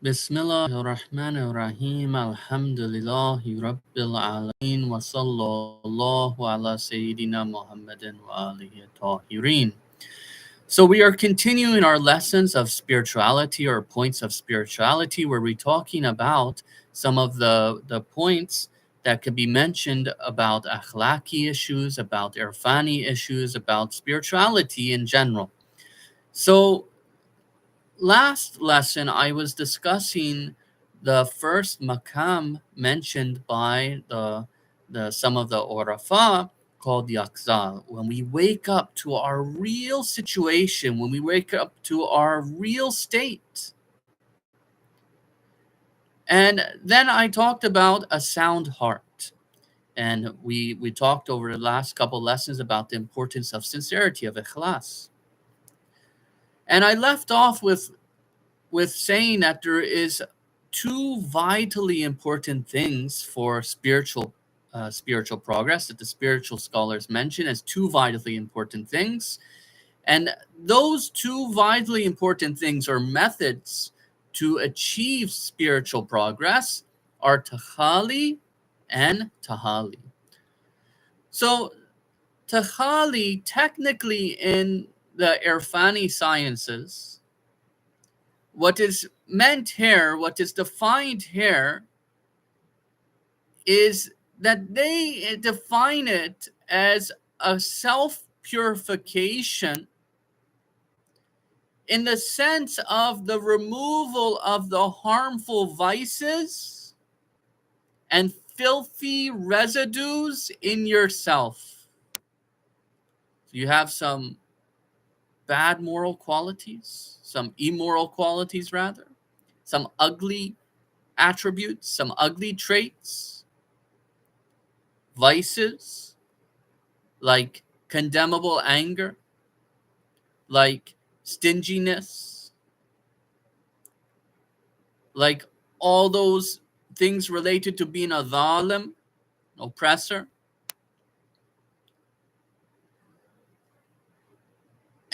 Bismillahirrahmanirrahim. Alhamdulillahi Rabbil Alameen. Wa sallallahu ala Sayyidina Muhammadin wa alihi tahirin. So we are continuing our lessons of spirituality or points of spirituality, where we're talking about some of the points that could be mentioned about akhlaqi issues, about irfani issues, about spirituality in general. So last lesson, I was discussing the first makam mentioned by the some of the orafa, called the akzal. When we wake up to our real situation, when we wake up to our real state. And then I talked about a sound heart. And we talked over the last couple lessons about the importance of sincerity, of ikhlas. And I left off with saying that there is two vitally important things for spiritual progress that the spiritual scholars mention as two vitally important things. And those two vitally important things, or methods to achieve spiritual progress, are tahali and tahali. So tahali, technically in the Irfani sciences, what is meant here, what is defined here, is that they define it as a self purification in the sense of the removal of the harmful vices and filthy residues in yourself. So you have some bad moral qualities, some immoral qualities rather, some ugly attributes, some ugly traits, vices like condemnable anger, like stinginess, like all those things related to being a dhalim, oppressor.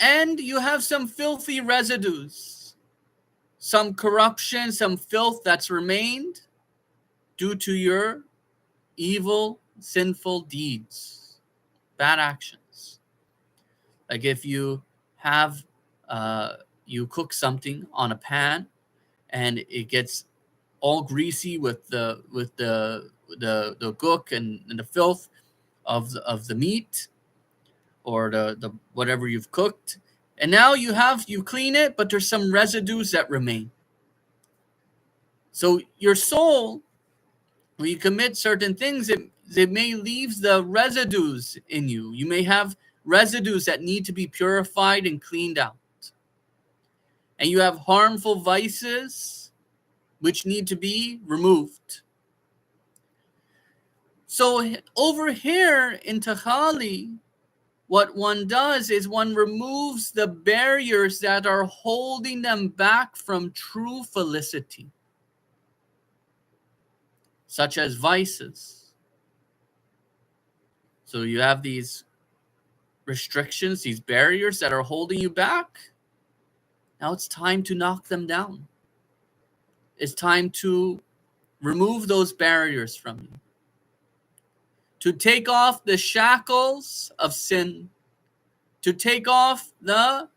And you have some filthy residues, some corruption, some filth that's remained due to your evil, sinful deeds, bad actions. Like if you have, you cook something on a pan and it gets all greasy with the gook and the filth of the meat, or the whatever you've cooked, and now you clean it, but there's some residues that remain. So your soul, when you commit certain things, it may leave the residues in you. You may have residues that need to be purified and cleaned out, and you have harmful vices which need to be removed. So over here in Tahali, what one does is one removes the barriers that are holding them back from true felicity, such as vices. So you have these restrictions, these barriers that are holding you back. Now it's time to knock them down. It's time to remove those barriers from you, to take off the shackles of sin, to take off the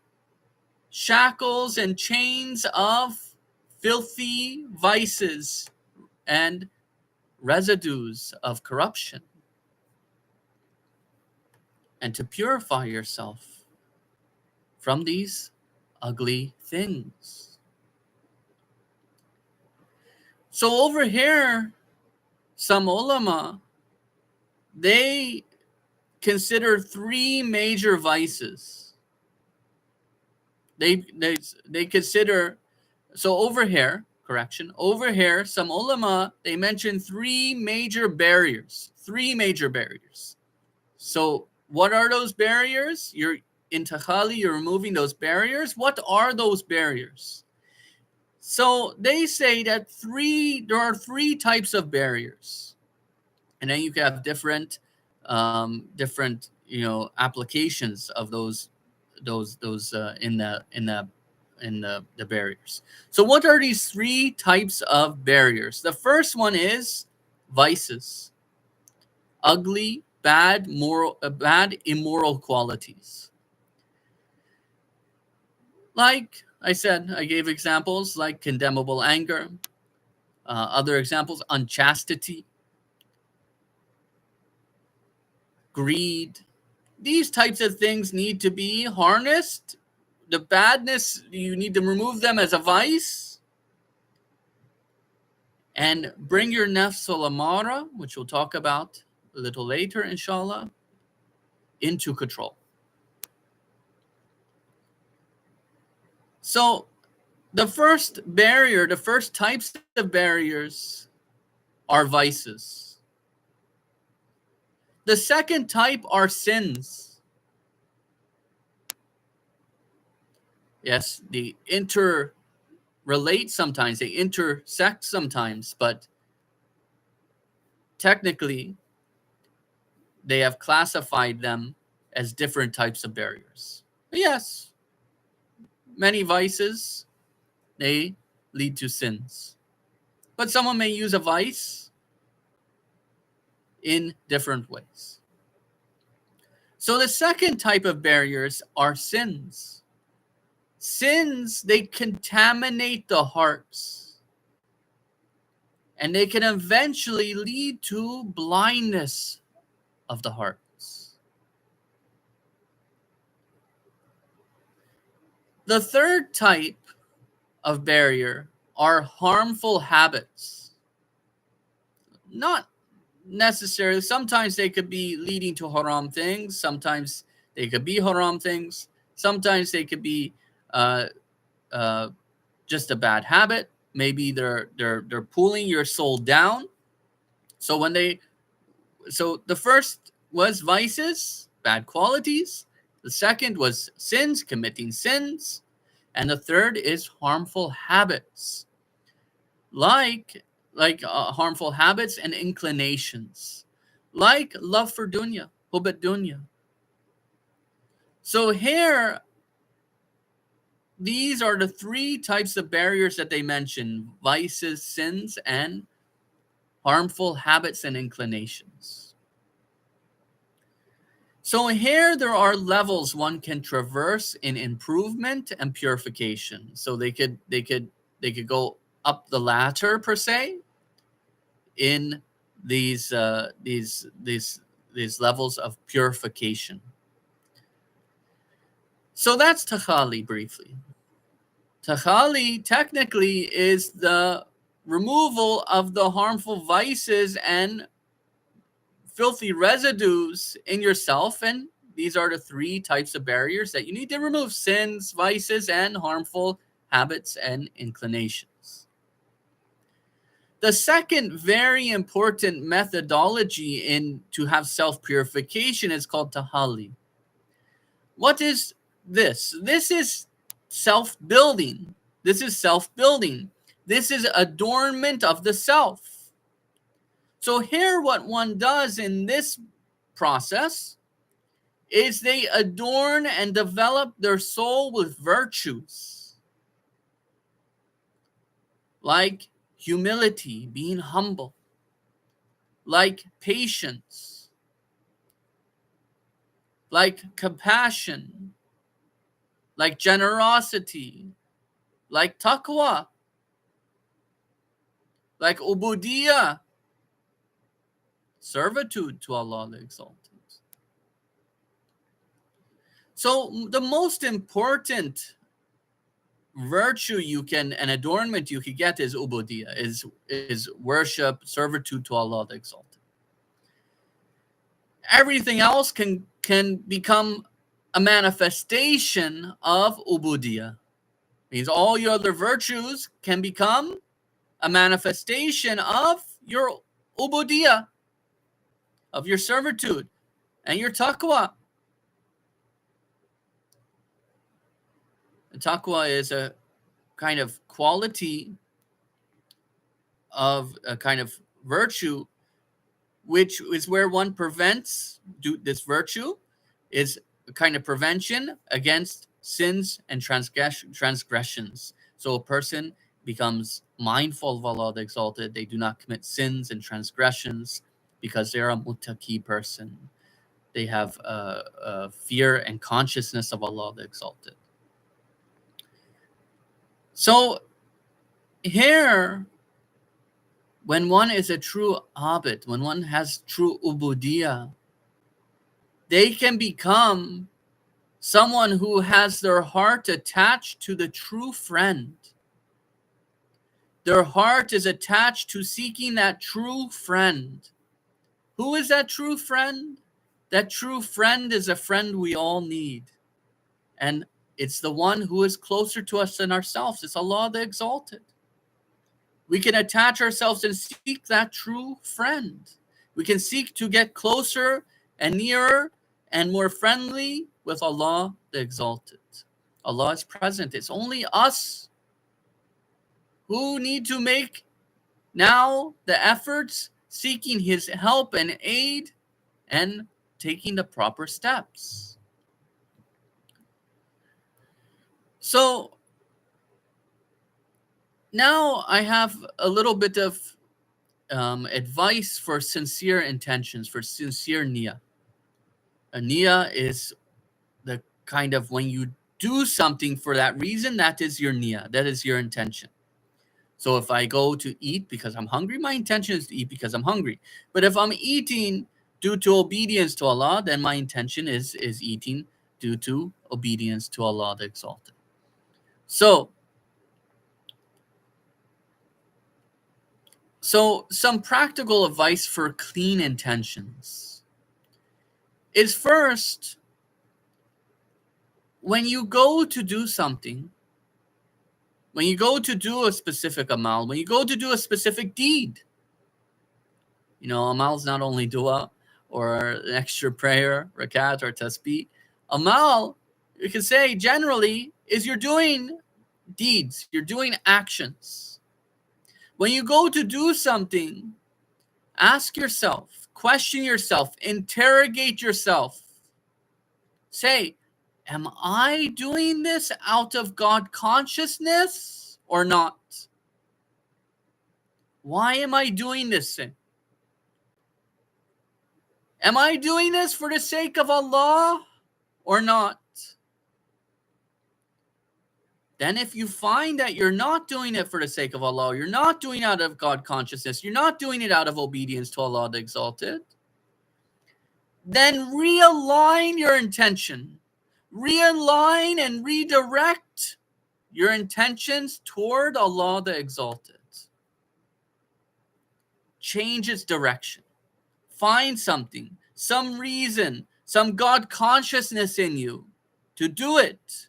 shackles and chains of filthy vices and residues of corruption, and to purify yourself from these ugly things. So over here, some ulama, they consider three major vices. They consider, so over here, correction, over here, some ulama, they mention three major barriers. So what are those barriers? You're in Tahali, you're removing those barriers. What are those barriers? So they say that there are three types of barriers, and then you can have different applications of those in the in the barriers. So what are these three types of barriers? The first one is vices, ugly, bad, bad immoral qualities. Like I said, I gave examples like condemnable anger. Other examples, unchastity, greed. These types of things need to be harnessed. The badness, you need to remove them as a vice and bring your nafs al-amara, which we'll talk about a little later, inshallah, into control. So the first barrier, the first types of barriers are vices. The second type are sins. Yes, they interrelate sometimes, they intersect sometimes, but technically they have classified them as different types of barriers. Yes, many vices, they lead to sins. But someone may use a vice in different ways. So the second type of barriers are sins. Sins, they contaminate the hearts. And they can eventually lead to blindness of the hearts. The third type of barrier are harmful habits. Not necessarily, sometimes they could be leading to haram things, sometimes they could be haram things, sometimes they could be just a bad habit. Maybe they're pulling your soul down. So the first was vices, bad qualities. The second was sins, committing sins. And the third is harmful habits, like harmful habits and inclinations, like love for dunya, hubat dunya. So here, these are the three types of barriers that they mention: vices, sins, and harmful habits and inclinations. So here there are levels one can traverse in improvement and purification. So they could go up the ladder per se in these levels of purification. So that's takhali briefly. Takhali technically is the removal of the harmful vices and filthy residues in yourself, and these are the three types of barriers that you need to remove: sins, vices, and harmful habits and inclinations. The second very important methodology in to have self-purification is called tahalli. What is this? This is self-building. This is self-building. This is adornment of the self. So here what one does in this process is they adorn and develop their soul with virtues, like humility, being humble, like patience, like compassion, like generosity, like taqwa, like ubudiyah, servitude to Allah the Exalted. So the most important virtue you can, an adornment you can get, is ubudiyah, is worship, servitude to Allah the Exalted. Everything else can become a manifestation of ubudiyah. Means all your other virtues can become a manifestation of your ubudiyah, of your servitude and your taqwa. Taqwa is a kind of quality of a kind of virtue, which is where one prevents this virtue, is a kind of prevention against sins and transgressions. So a person becomes mindful of Allah the Exalted. They do not commit sins and transgressions because they're a muttaqi person. They have a fear and consciousness of Allah the Exalted. So here, when one is a true abid, when one has true ubudiyah, they can become someone who has their heart attached to the true friend. Their heart is attached to seeking that true friend. Who is that true friend? That true friend is a friend we all need. And it's the one who is closer to us than ourselves. It's Allah the Exalted. We can attach ourselves and seek that true friend. We can seek to get closer and nearer and more friendly with Allah the Exalted. Allah is present. It's only us who need to make now the efforts, seeking His help and aid and taking the proper steps. So now I have a little bit of advice for sincere intentions, for sincere niyyah. A niyyah is the kind of when you do something for that reason, that is your niyyah, that is your intention. So if I go to eat because I'm hungry, my intention is to eat because I'm hungry. But if I'm eating due to obedience to Allah, then my intention is eating due to obedience to Allah the Exalted. So some practical advice for clean intentions is, first, when you go to do something, when you go to do a specific amal, when you go to do a specific deed, amal is not only dua or an extra prayer, rakat or tasbih. Amal, you can say generally, is you're doing deeds, you're doing actions. When you go to do something, ask yourself, question yourself, interrogate yourself. Say, am I doing this out of God consciousness or not? Why am I doing this thing? Am I doing this for the sake of Allah or not? Then if you find that you're not doing it for the sake of Allah, you're not doing it out of God consciousness, you're not doing it out of obedience to Allah the Exalted, then realign your intention. Realign and redirect your intentions toward Allah the Exalted. Change its direction. Find something, some reason, some God consciousness in you to do it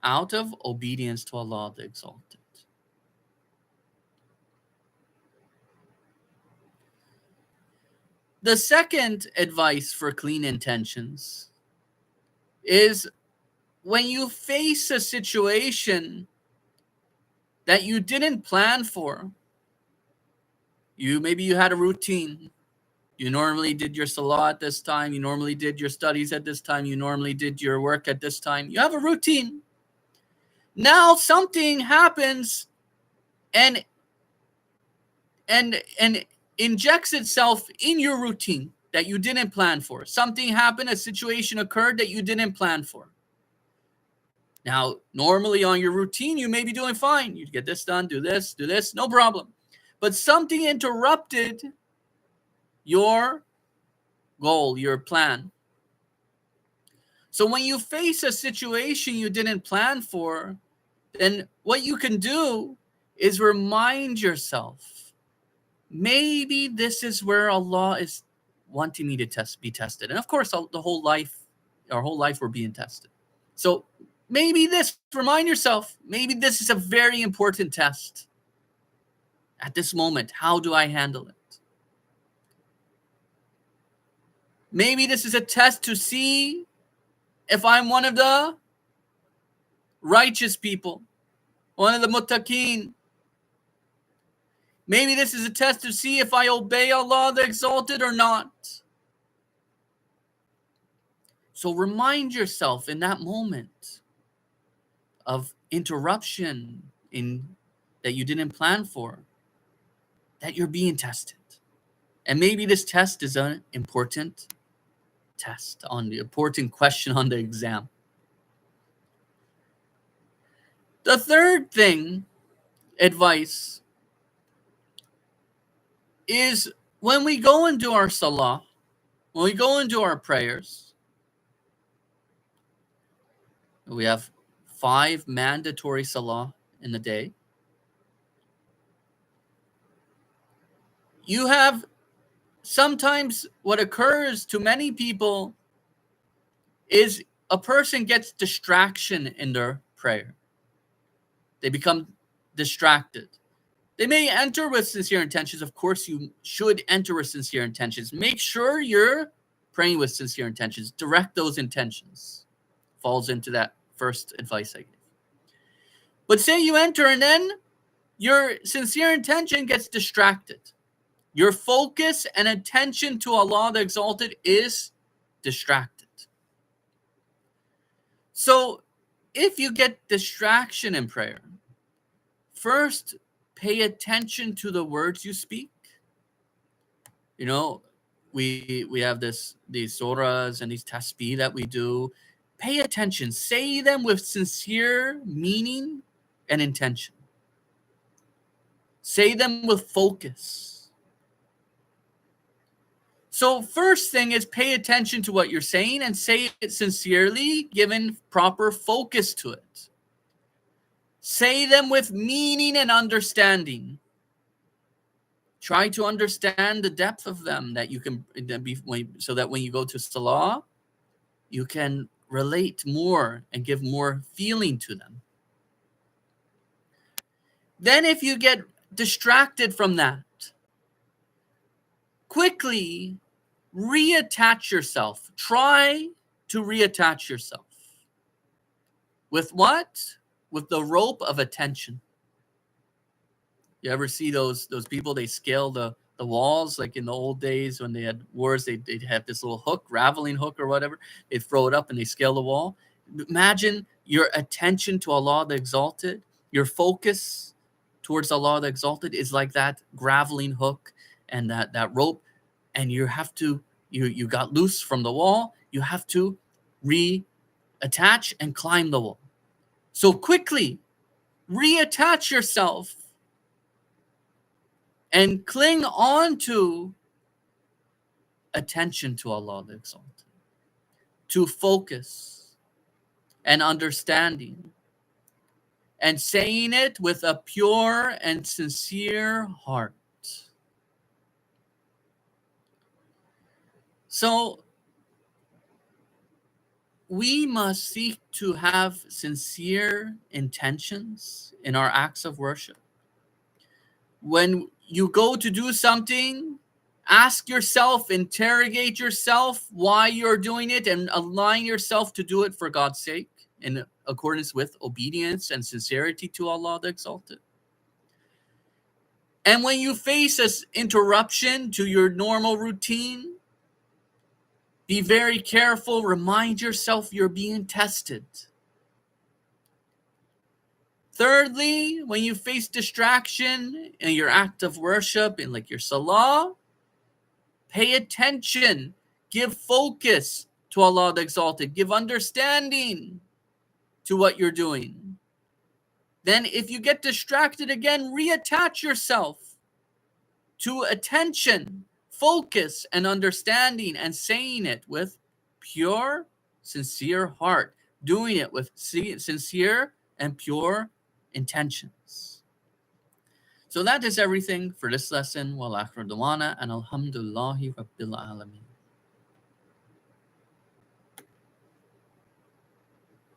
out of obedience to Allah the Exalted. The second advice for clean intentions is, when you face a situation that you didn't plan for, maybe you had a routine. You normally did your salah at this time. You normally did your studies at this time. You normally did your work at this time. You have a routine. Now something happens and injects itself in your routine that you didn't plan for. Something happened, a situation occurred that you didn't plan for. Now, normally on your routine, you may be doing fine. You get this done, do this, no problem. But something interrupted your goal, your plan. So when you face a situation you didn't plan for, then what you can do is remind yourself, maybe this is where Allah is wanting me to be tested. And of course, our whole life we're being tested. So maybe remind yourself, maybe this is a very important test. At this moment, how do I handle it? Maybe this is a test to see if I'm one of the righteous people, one of the muttaqeen. Maybe this is a test to see if I obey Allah the Exalted or not. So remind yourself in that moment of interruption that you didn't plan for, that you're being tested. And maybe this test is an important test, on the important question on the exam. The third advice is, when we go and do our salah, when we go and do our prayers, we have 5 mandatory salah in the day. You have, sometimes what occurs to many people is a person gets distraction in their prayer. They become distracted. They may enter with sincere intentions. Of course, you should enter with sincere intentions. Make sure you're praying with sincere intentions. Direct those intentions. Falls into that first advice I gave. But say you enter and then your sincere intention gets distracted. Your focus and attention to Allah the Exalted is distracted. So if you get distraction in prayer, first, pay attention to the words you speak. You know, we have these surahs and these tasbih that we do. Pay attention. Say them with sincere meaning and intention. Say them with focus. So first thing is, pay attention to what you're saying and say it sincerely, given proper focus to it. Say them with meaning and understanding. Try to understand the depth of them, that you can so that when you go to salah, you can relate more and give more feeling to them. Then if you get distracted from that, quickly reattach yourself. Try to reattach yourself. With what? With the rope of attention. You ever see those people, they scale the walls, like in the old days when they had wars, they'd have this little hook, raveling hook or whatever. They'd throw it up and they scale the wall. Imagine your attention to Allah the Exalted, your focus towards Allah the Exalted is like that graveling hook and that rope, and you have to, you got loose from the wall, you have to reattach and climb the wall. So quickly reattach yourself and cling on to attention to Allah the Exalted, to focus and understanding, and saying it with a pure and sincere heart. So we must seek to have sincere intentions in our acts of worship. When you go to do something, ask yourself, interrogate yourself why you're doing it, and align yourself to do it for God's sake, in accordance with obedience and sincerity to Allah the Exalted. And when you face an interruption to your normal routine, be very careful. Remind yourself you're being tested. Thirdly, when you face distraction in your act of worship, in like your salah, pay attention. Give focus to Allah the Exalted. Give understanding to what you're doing. Then if you get distracted again, reattach yourself to attention, focus, and understanding, and saying it with pure, sincere heart. Doing it with sincere and pure intentions. So that is everything for this lesson. Wa akhir dawana and alhamdulillahi rabbil alamin.